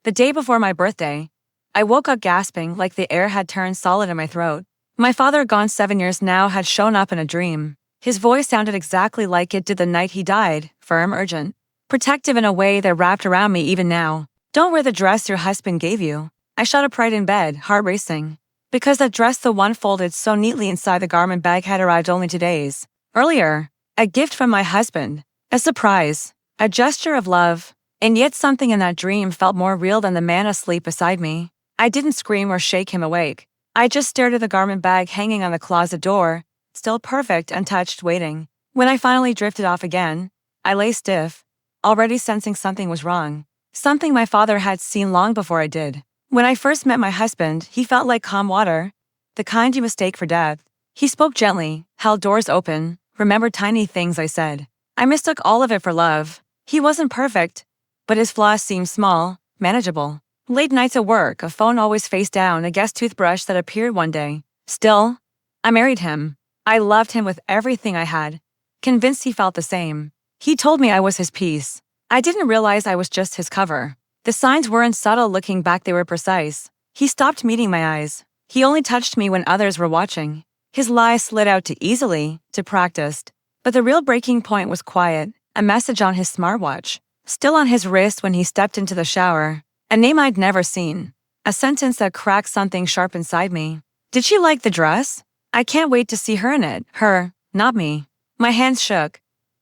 The day before my birthday, I woke up gasping like the air had turned solid in my throat. My father, gone 7 years now, had shown up in a dream. His voice sounded exactly like it did the night he died, firm, urgent, protective in a way that wrapped around me even now. "Don't wear the dress your husband gave you." I shot up right in bed, heart racing. Because that dress, the one folded so neatly inside the garment bag, had arrived only 2 days earlier. A gift from my husband. A surprise. A gesture of love. And yet something in that dream felt more real than the man asleep beside me. I didn't scream or shake him awake. I just stared at the garment bag hanging on the closet door, still perfect, untouched, waiting. When I finally drifted off again, I lay stiff, already sensing something was wrong. Something my father had seen long before I did. When I first met my husband, he felt like calm water, the kind you mistake for death. He spoke gently, held doors open, remembered tiny things I said. I mistook all of it for love. He wasn't perfect, but his flaws seemed small, manageable. Late nights at work, a phone always face down, a guest toothbrush that appeared one day. Still, I married him. I loved him with everything I had, convinced he felt the same. He told me I was his piece. I didn't realize I was just his cover. The signs weren't subtle. Looking back, they were precise. He stopped meeting my eyes. He only touched me when others were watching. His lies slid out too easily, too practiced. But the real breaking point was quiet, a message on his smartwatch, still on his wrist when he stepped into the shower. A name I'd never seen. A sentence that cracked something sharp inside me. Did she like the dress? I can't wait to see her in it. Her, not me. My hands shook.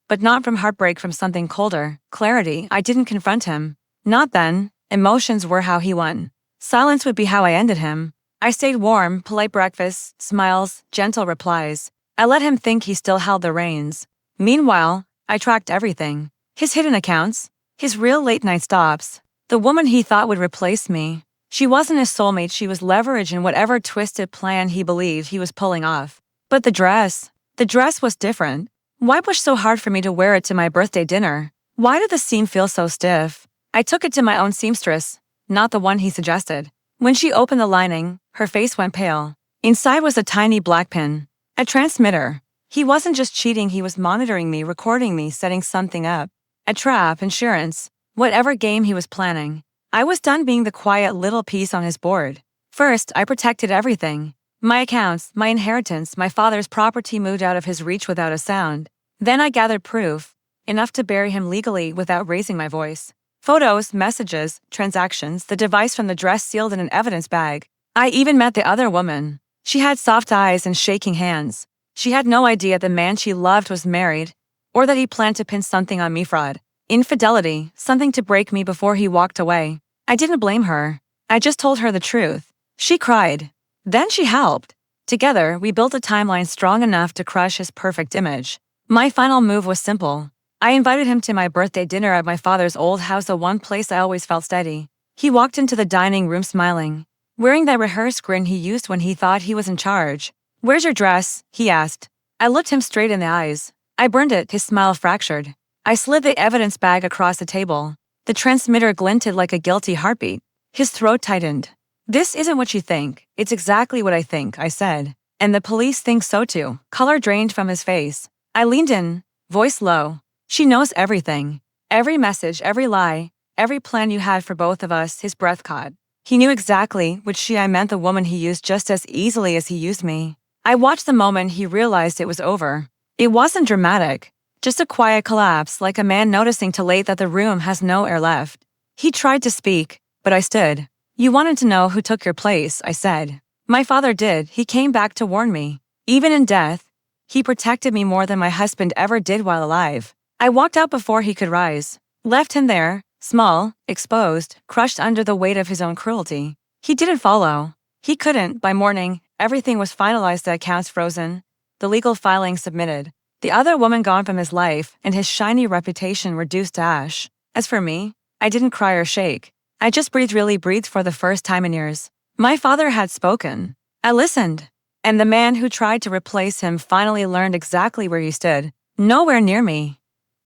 But not from heartbreak, from something colder, clarity. I didn't confront him. Not then. Emotions were how he won. Silence would be how I ended him. I stayed warm, polite breakfasts, smiles, gentle replies. I let him think he still held the reins. Meanwhile, I tracked everything. His hidden accounts, his real late-night stops. The woman he thought would replace me. She wasn't his soulmate, she was leverage in whatever twisted plan he believed he was pulling off. But the dress was different. Why push so hard for me to wear it to my birthday dinner? Why did the seam feel so stiff? I took it to my own seamstress, not the one he suggested. When she opened the lining, her face went pale. Inside was a tiny black pin. A transmitter. He wasn't just cheating, he was monitoring me, recording me, setting something up. A trap, insurance, whatever game he was planning. I was done being the quiet little piece on his board. First, I protected everything. My accounts, my inheritance, my father's property moved out of his reach without a sound. Then I gathered proof, enough to bury him legally without raising my voice. Photos, messages, transactions, the device from the dress sealed in an evidence bag. I even met the other woman. She had soft eyes and shaking hands. She had no idea the man she loved was married, or that he planned to pin something on me. Fraud. Infidelity, something to break me before he walked away. I didn't blame her. I just told her the truth. She cried. Then she helped. Together, we built a timeline strong enough to crush his perfect image. My final move was simple. I invited him to my birthday dinner at my father's old house, the one place I always felt steady. He walked into the dining room smiling, wearing that rehearsed grin he used when he thought he was in charge. "Where's your dress?" he asked. I looked him straight in the eyes. I burned it, his smile fractured. I slid the evidence bag across the table. The transmitter glinted like a guilty heartbeat. His throat tightened. "This isn't what you think. It's exactly what I think," I said. "And the police think so too." Color drained from his face. I leaned in, voice low. "She knows everything. Every message, every lie, every plan you had for both of us." His breath caught. He knew exactly which she I meant, the woman he used just as easily as he used me. I watched the moment he realized it was over. It wasn't dramatic. Just a quiet collapse, like a man noticing too late that the room has no air left. He tried to speak, but I stood. "You wanted to know who took your place," I said. "My father did. He came back to warn me. Even in death, he protected me more than my husband ever did while alive." I walked out before he could rise. Left him there, small, exposed, crushed under the weight of his own cruelty. He didn't follow. He couldn't. By morning, everything was finalized, the accounts frozen, the legal filing submitted. The other woman gone from his life, and his shiny reputation reduced to ash. As for me, I didn't cry or shake. I just really breathed for the first time in years. My father had spoken. I listened. And the man who tried to replace him finally learned exactly where he stood. Nowhere near me.